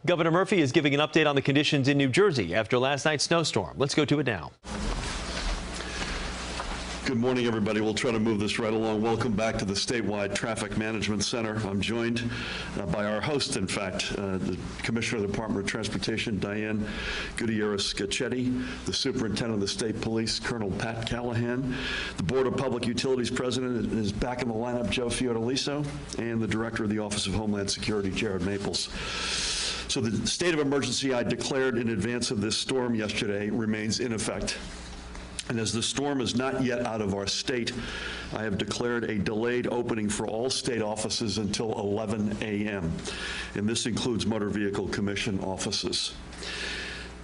Governor Murphy is giving an update on the conditions in New Jersey after last night's snowstorm. Let's go to it now. Good morning, everybody. We'll try to move this right along. Welcome back to the Statewide Traffic Management Center. I'm joined by our host, in fact, the Commissioner of the Department of Transportation, Diane Gutierrez-Scacchetti, the Superintendent of the State Police, Colonel Pat Callahan, the Board of Public Utilities President is back in the lineup, Joe Fiordaliso, and the Director of the Office of Homeland Security, Jared Maples. So the state of emergency I declared in advance of this storm yesterday remains in effect. And as the storm is not yet out of our state, I have declared a delayed opening for all state offices until 11 a.m. And this includes Motor Vehicle Commission offices.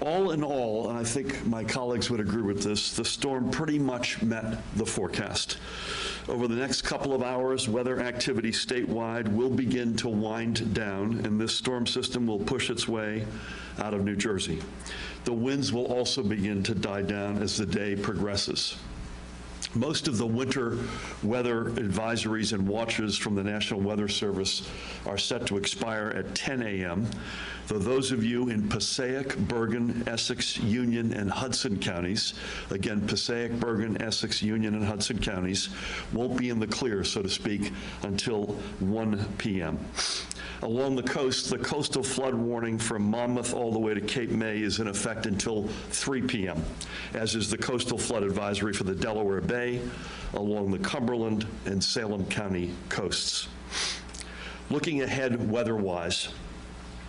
All in all, and I think my colleagues would agree with this, the storm pretty much met the forecast. Over the next couple of hours, weather activity statewide will begin to wind down, and this storm system will push its way out of New Jersey. The winds will also begin to die down as the day progresses. Most of the winter weather advisories and watches from the National Weather Service are set to expire at 10 a.m., though those of you in Passaic, Bergen, Essex, Union, and Hudson counties, again, Passaic, Bergen, Essex, Union, and Hudson counties, won't be in the clear, so to speak, until 1 p.m. Along the coast, the coastal flood warning from Monmouth all the way to Cape May is in effect until 3 p.m., as is the coastal flood advisory for the Delaware Bay along the Cumberland and Salem County coasts. Looking ahead weather-wise,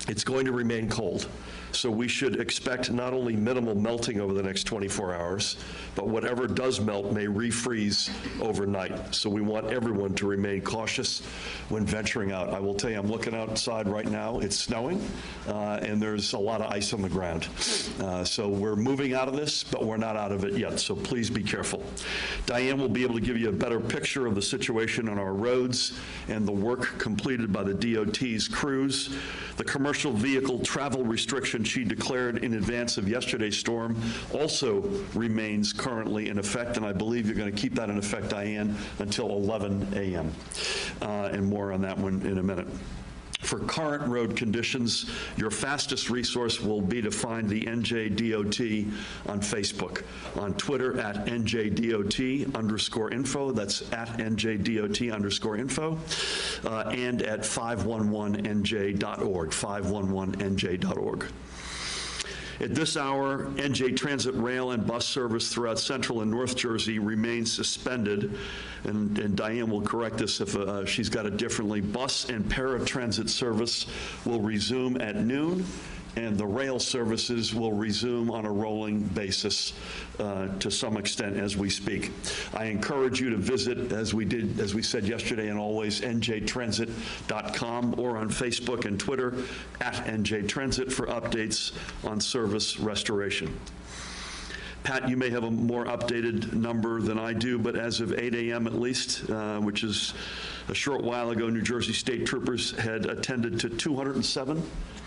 it's going to remain cold, so we should expect not only minimal melting over the next 24 hours, but whatever does melt may refreeze overnight. So we want everyone to remain cautious when venturing out. I will tell you, I'm looking outside right now. It's snowing, and there's a lot of ice on the ground. So we're moving out of this, but we're not out of it yet, so please be careful. Diane will be able to give you a better picture of the situation on our roads and the work completed by the DOT's crews. The commercial vehicle travel restriction she declared in advance of yesterday's storm also remains currently in effect, and I believe you're going to keep that in effect, Diane, until 11 a.m. And more on that one in a minute. For current road conditions, your fastest resource will be to find the NJDOT on Facebook, on Twitter at NJDOT_info, that's at NJDOT_info, and at 511nj.org, 511nj.org. At this hour, NJ Transit rail and bus service throughout Central and North Jersey remains suspended, and Diane will correct this if she's got it differently. Bus and paratransit service will resume at noon, and the rail services will resume on a rolling basis to some extent as we speak. I encourage you to visit, as we said yesterday and always, njtransit.com or on Facebook and Twitter at njtransit for updates on service restoration. Pat, you may have a more updated number than I do, but as of 8 a.m. at least, which is a short while ago, New Jersey State Troopers had attended to 207,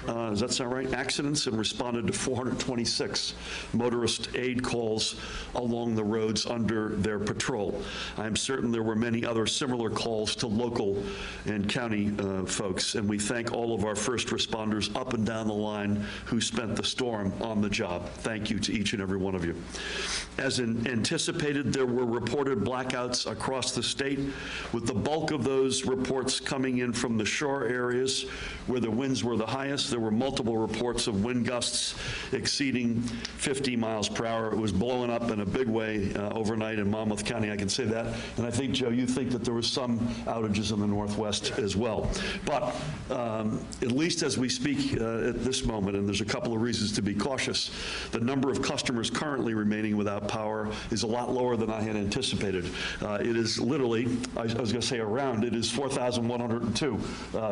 does that sound right, accidents, and responded to 426 motorist aid calls along the roads under their patrol. I'm certain there were many other similar calls to local and county folks, and we thank all of our first responders up and down the line who spent the storm on the job. Thank you to each and every one of you. As anticipated, there were reported blackouts across the state, with the bulk of those reports coming in from the shore areas where the winds were the highest. There were multiple reports of wind gusts exceeding 50 miles per hour. It was blowing up in a big way overnight in Monmouth County, I can say that. And I think, Joe, you think that there was some outages in the Northwest as well. But at least as we speak at this moment, and there's a couple of reasons to be cautious, the number of customers currently remaining without power is a lot lower than I had anticipated. It is literally, I was going to say around, it is 4,102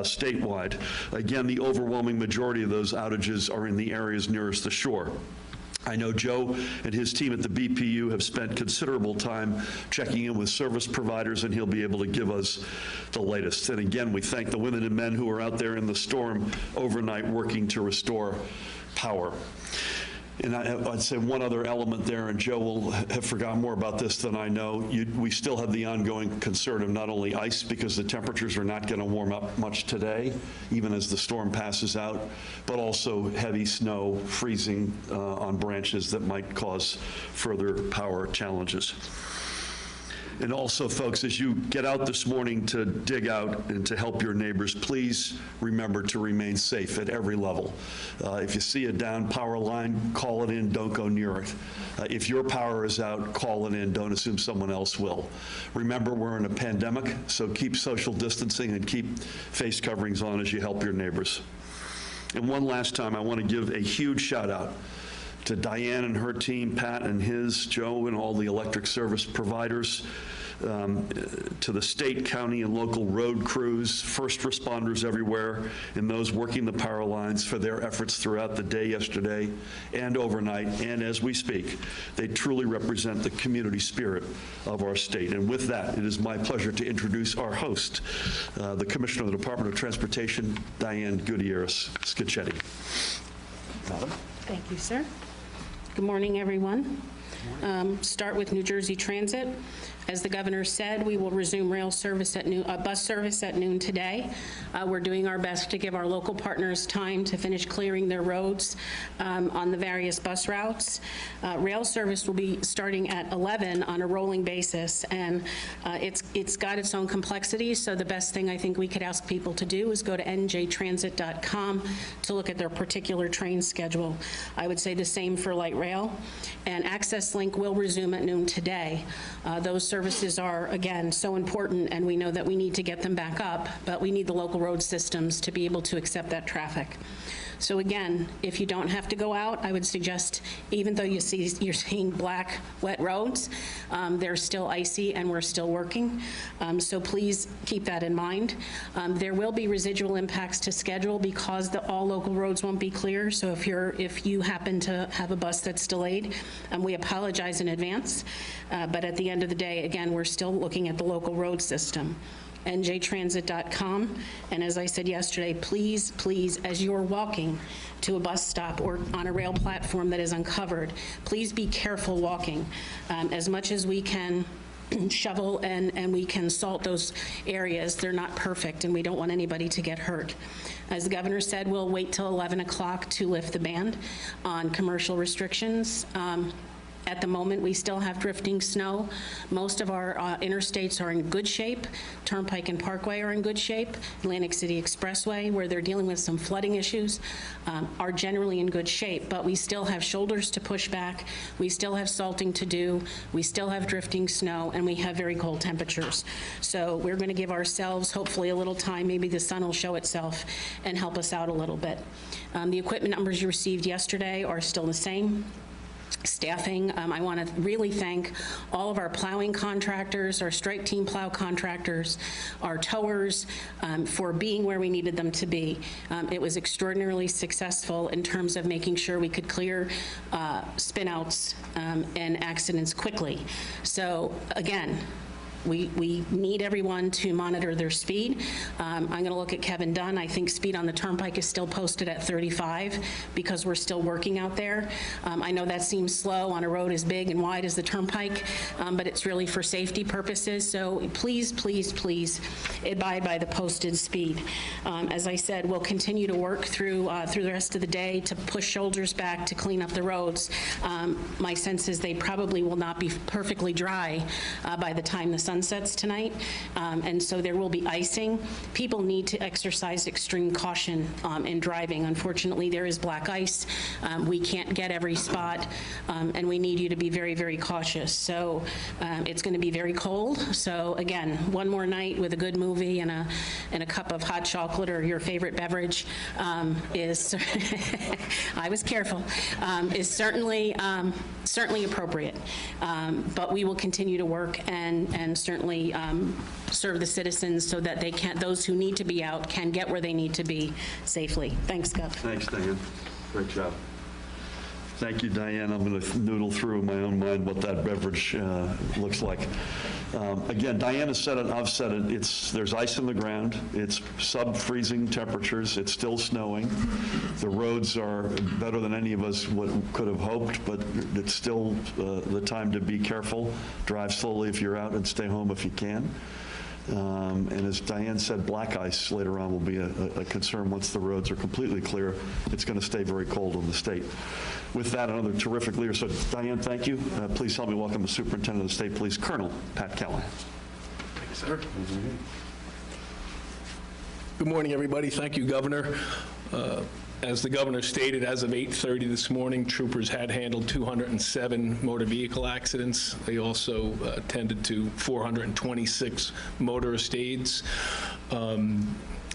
statewide. Again, the overwhelming majority of those outages are in the areas nearest the shore. I know Joe and his team at the BPU have spent considerable time checking in with service providers, and he'll be able to give us the latest. And again, we thank the women and men who are out there in the storm overnight working to restore power. And I'd say one other element there, and Joe will have forgotten more about this than I know. We still have the ongoing concern of not only ice, because the temperatures are not going to warm up much today, even as the storm passes out, but also heavy snow, freezing on branches that might cause further power challenges. And also, folks, as you get out this morning to dig out and to help your neighbors, please remember to remain safe at every level. If you see a down power line, call it in, don't go near it. If your power is out, call it in, don't assume someone else will. Remember, we're in a pandemic, so keep social distancing and keep face coverings on as you help your neighbors. And one last time, I want to give a huge shout out to Diane and her team, Pat and his, Joe and all the electric service providers, to the state, county, and local road crews, first responders everywhere, and those working the power lines for their efforts throughout the day yesterday and overnight, and as we speak. They truly represent the community spirit of our state. And with that, it is my pleasure to introduce our host, the Commissioner of the Department of Transportation, Diane Gutierrez-Scacchetti. Madam. Thank you, sir. Good morning, everyone. Start with New Jersey Transit. As the governor said, we will resume rail service at noon, bus service at noon today. We're doing our best to give our local partners time to finish clearing their roads on the various bus routes. Rail service will be starting at 11 on a rolling basis, and it's got its own complexities, so the best thing I think we could ask people to do is go to njtransit.com to look at their particular train schedule. I would say the same for light rail. And Access Link will resume at noon today. Those services are, again, so important, and we know that we need to get them back up, but we need the local road systems to be able to accept that traffic. So again, if you don't have to go out, I would suggest, even though you're seeing black, wet roads, they're still icy and we're still working. So please keep that in mind. There will be residual impacts to schedule because all local roads won't be clear. So if you happen to have a bus that's delayed, we apologize in advance. But at the end of the day, again, we're still looking at the local road system. njtransit.com, and as I said yesterday, please, please, as you're walking to a bus stop or on a rail platform that is uncovered, please be careful walking. As much as we can shovel and we can salt those areas, they're not perfect, and we don't want anybody to get hurt. As the governor said, we'll wait till 11 o'clock to lift the ban on commercial restrictions. At the moment, we still have drifting snow. Most of our interstates are in good shape. Turnpike and Parkway are in good shape. Atlantic City Expressway, where they're dealing with some flooding issues, are generally in good shape, but we still have shoulders to push back. We still have salting to do. We still have drifting snow, and we have very cold temperatures. So we're going to give ourselves, hopefully, a little time. Maybe the sun will show itself and help us out a little bit. The equipment numbers you received yesterday are still the same. Staffing, I want to really thank all of our plowing contractors, our strike team plow contractors, our towers, for being where we needed them to be. It was extraordinarily successful in terms of making sure we could clear spinouts and accidents quickly. So again, we need everyone to monitor their speed. I'm going to look at Kevin Dunn. I think speed on the Turnpike is still posted at 35 because we're still working out there. I know that seems slow on a road as big and wide as the Turnpike, but it's really for safety purposes. So please, please, please abide by the posted speed. As I said, we'll continue to work through the rest of the day to push shoulders back to clean up the roads. My sense is they probably will not be perfectly dry by the time the sun sets tonight, and so there will be icing. People need to exercise extreme caution in driving. Unfortunately, there is black ice. We can't get every spot, and we need you to be very, very cautious. So it's going to be very cold. So again, one more night with a good movie and a cup of hot chocolate or your favorite beverage is I was careful, is certainly appropriate. But we will continue to work and certainly serve the citizens so that those who need to be out can get where they need to be safely. Thanks, Gov. Thanks, Diane. Great job. Thank you, Diane. I'm going to noodle through in my own mind what that beverage looks like. Again, Diana said it, I've said it, there's ice in the ground, it's sub-freezing temperatures, it's still snowing. The roads are better than any of us could have hoped, but it's still the time to be careful. Drive slowly if you're out and stay home if you can. And as Diane said, black ice later on will be a concern once the roads are completely clear. It's going to stay very cold in the state. With that, another terrific leader. So, Diane, thank you. Please help me welcome the Superintendent of the State Police, Colonel Pat Callahan. Thank you, sir. Good morning, everybody. Thank you, Governor. As the governor stated, as of 8:30 this morning, troopers had handled 207 motor vehicle accidents. They also attended to 426 motorist aids.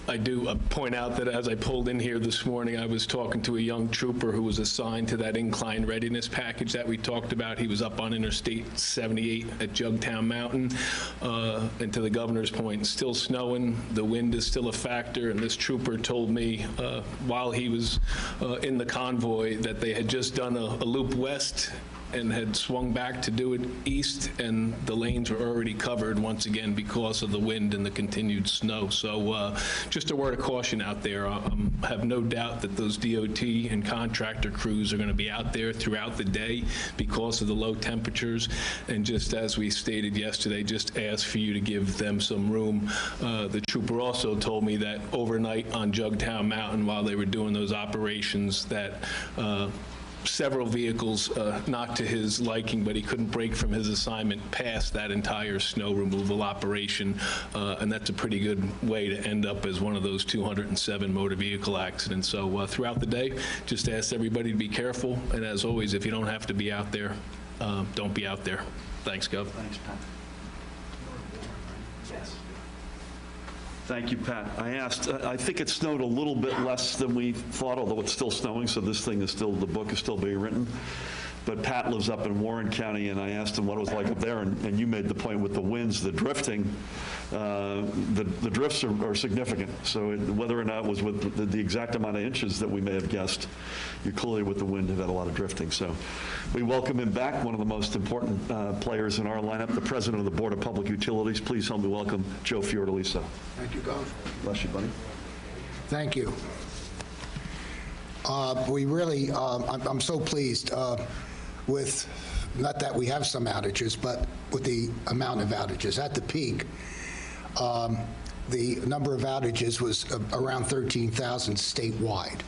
I do point out that as I pulled in here this morning, I was talking to a young trooper who was assigned to that incline readiness package that we talked about. He was up on Interstate 78 at Jugtown Mountain. And to the governor's point, it's still snowing, the wind is still a factor, and this trooper told me while he was in the convoy that they had just done a loop west and had swung back to do it east, and the lanes were already covered once again because of the wind and the continued snow. So just a word of caution out there. I have no doubt that those DOT and contractor crews are going to be out there throughout the day because of the low temperatures. And just as we stated yesterday, just ask for you to give them some room. The trooper also told me that overnight on Jugtown Mountain, while they were doing those operations, that several vehicles, not to his liking, but he couldn't break from his assignment past that entire snow removal operation, and that's a pretty good way to end up as one of those 207 motor vehicle accidents. So throughout the day, just ask everybody to be careful, and as always, if you don't have to be out there, don't be out there. Thanks, Gov. Thanks, Pat. Thank you, Pat. I think it snowed a little bit less than we thought, although it's still snowing, so this thing is still, the book is still being written. But Pat lives up in Warren County, and I asked him what it was like up there, and you made the point with the winds, the drifting, the drifts are significant. So whether or not it was with the exact amount of inches that we may have guessed, you clearly with the wind have had a lot of drifting. So we welcome him back, one of the most important players in our lineup, the President of the Board of Public Utilities. Please help me welcome Joe Fiordaliso. Thank you, Gov. Bless you, buddy. Thank you. We really, I'm so pleased with, not that we have some outages, but with the amount of outages. At the peak, the number of outages was around 13,000 statewide.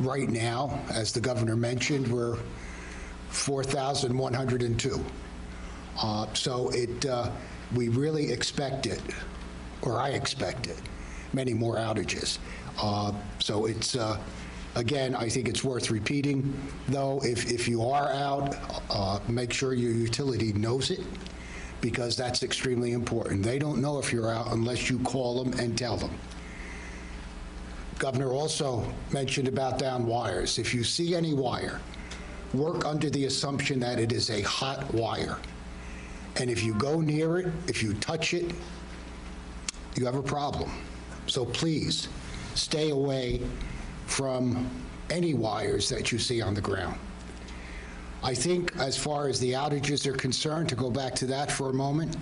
Right now, as the governor mentioned, we're 4,102. So we really expected, or I expected, many more outages. So it's, again, I think it's worth repeating, though, if you are out, make sure your utility knows it, because that's extremely important. They don't know if you're out unless you call them and tell them. Governor also mentioned about down wires. If you see any wire, work under the assumption that it is a hot wire. And if you go near it, if you touch it, you have a problem. So please, stay away from any wires that you see on the ground. I think as far as the outages are concerned, to go back to that for a moment,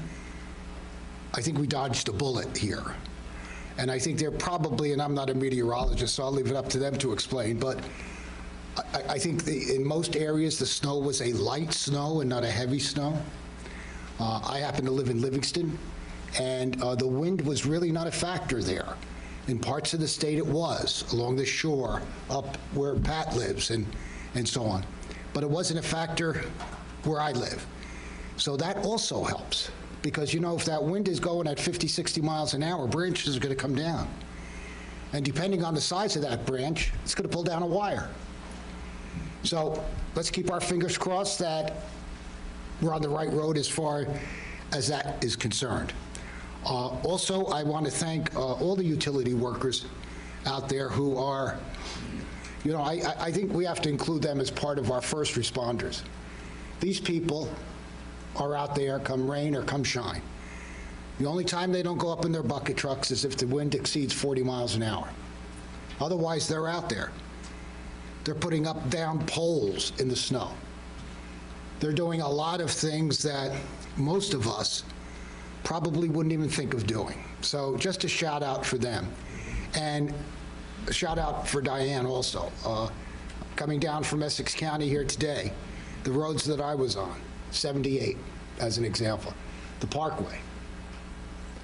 I think we dodged a bullet here. And I think they're probably, and I'm not a meteorologist, so I'll leave it up to them to explain, but I think in most areas the snow was a light snow and not a heavy snow. I happen to live in Livingston, and the wind was really not a factor there. In parts of the state it was, along the shore, up where Pat lives, and so on. But it wasn't a factor where I live. So that also helps, because, you know, if that wind is going at 50, 60 miles an hour, branches are going to come down. And depending on the size of that branch, it's going to pull down a wire. So let's keep our fingers crossed that we're on the right road as far as that is concerned. Also, I want to thank all the utility workers out there who are, you know, I think we have to include them as part of our first responders. These people are out there come rain or come shine. The only time they don't go up in their bucket trucks is if the wind exceeds 40 miles an hour. Otherwise, they're out there. They're putting up down poles in the snow. They're doing a lot of things that most of us probably wouldn't even think of doing. So just a shout out for them. And a shout out for Diane also. Coming down from Essex County here today, the roads that I was on, 78 as an example, the Parkway,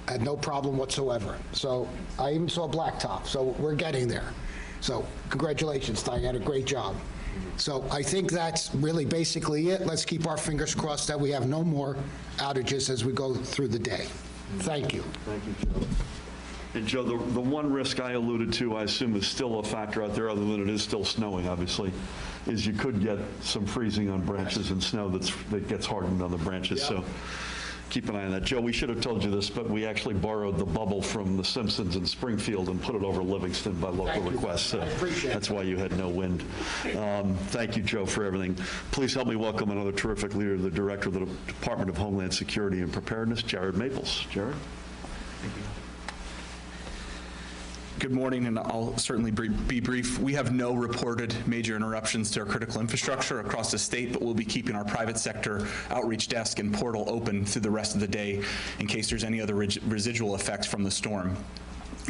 I had no problem whatsoever. So I even saw blacktop, so we're getting there. So congratulations, Diane, a great job. So I think that's really basically it. Let's keep our fingers crossed that we have no more outages as we go through the day. Thank you. Thank you, Joe. And Joe, the one risk I alluded to, I assume is still a factor out there, other than it is still snowing, obviously, is you could get some freezing on branches and snow that gets hardened on the branches. So keep an eye on that. Joe, we should have told you this, but we actually borrowed the bubble from The Simpsons in Springfield and put it over Livingston by local request. So that's why you had no wind. Thank you, Joe, for everything. Please help me welcome another terrific leader, the Director of the Department of Homeland Security and Preparedness, Jared Maples. Jared? Thank you. Good morning, and I'll certainly be brief. We have no reported major interruptions to our critical infrastructure across the state, but we'll be keeping our private sector outreach desk and portal open through the rest of the day in case there's any other residual effects from the storm.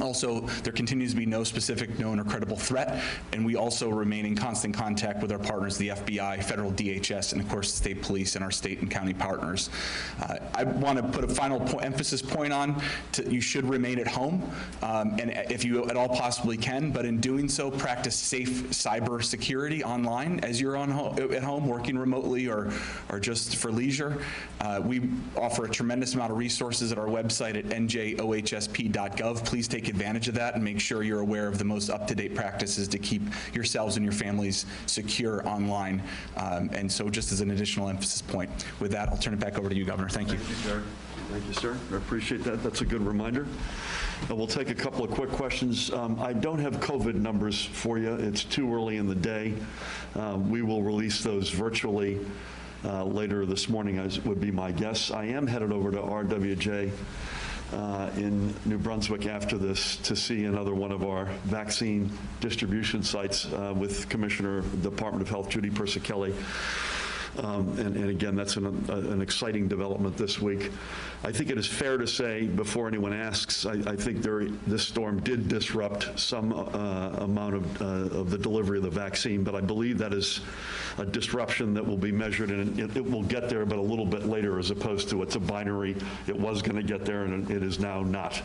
Also, there continues to be no specific known or credible threat, and we also remain in constant contact with our partners, the FBI, federal DHS, and of course the state police and our state and county partners. I want to put a final emphasis point on you should remain at home, and if you at all possibly can, but in doing so, practice safe cyber security online as you're at home working remotely or just for leisure. We offer a tremendous amount of resources at our website at njohsp.gov. Please take advantage of that and make sure you're aware of the most up-to-date practices to keep yourselves and your families secure online. And so just as an additional emphasis point. With that, I'll turn it back over to you, Governor. Thank you. Thank you, Jared. Thank you, sir. I appreciate that. That's a good reminder. We'll take a couple of quick questions. I don't have COVID numbers for you. It's too early in the day. We will release those virtually later this morning, as would be my guess. I am headed over to RWJ in New Brunswick after this to see another one of our vaccine distribution sites with Commissioner of the Department of Health, Judy Persicelli. And again, that's an exciting development this week. I think it is fair to say, before anyone asks, I think this storm did disrupt some amount of the delivery of the vaccine, but I believe that is a disruption that will be measured, and it will get there, but a little bit later, as opposed to it's a binary. It was going to get there, and it is now not.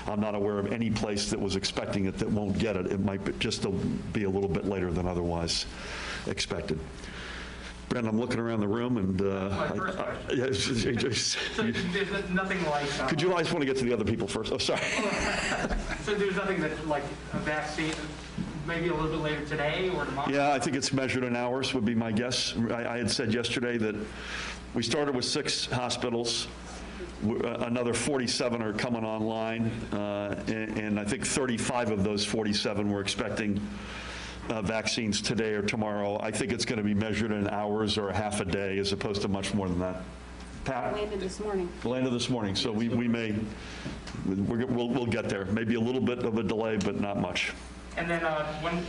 I'm not aware of any place that was expecting it that won't get it. It might just be a little bit later than otherwise expected. Brent, I'm looking around the room, and my first question. So there's nothing like. Could you? I just want to get to the other people first. Oh, sorry. So there's nothing that like a vaccine, maybe a little bit later today or tomorrow. Yeah, I think it's measured in hours. Would be my guess. I had said yesterday that we started with 6 hospitals. Another 47 are coming online, and I think 35 of those 47 we're expecting vaccines today or tomorrow. I think it's going to be measured in hours or a half a day as opposed to much more than that. Pat? Landed this morning. Landed this morning, so we'll get there. Maybe a little bit of a delay, but not much. And then do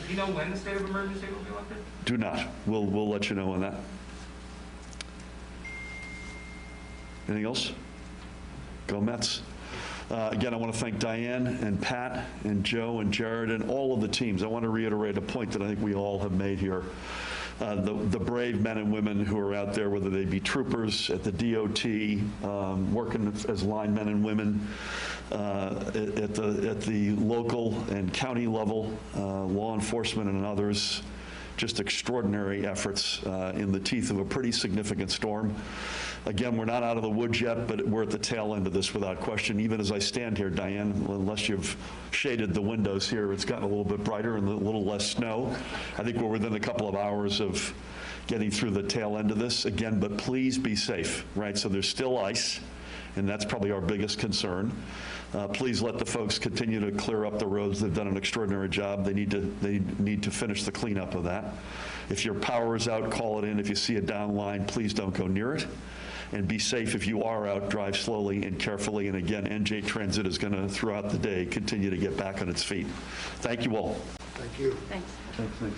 you know when the state of emergency will be lifted? Do not. We'll let you know on that. Anything else? Go Mets. Again, I want to thank Diane and Pat and Joe and Jared and all of the teams. I want to reiterate a point that I think we all have made here. The brave men and women who are out there, whether they be troopers at the DOT, working as linemen and women at the local and county level, law enforcement and others, just extraordinary efforts in the teeth of a pretty significant storm. Again, we're not out of the woods yet, but we're at the tail end of this without question. Even as I stand here, Diane, unless you've shaded the windows here, it's gotten a little bit brighter and a little less snow. I think we're within a couple of hours of getting through the tail end of this. Again, but please be safe, right? So there's still ice, and that's probably our biggest concern. Please let the folks continue to clear up the roads. They've done an extraordinary job. They need to finish the cleanup of that. If your power is out, call it in. If you see a down line, please don't go near it. And be safe if you are out. Drive slowly and carefully. And again, NJ Transit is going to, throughout the day, continue to get back on its feet. Thank you all. Thank you. Thanks. Thanks.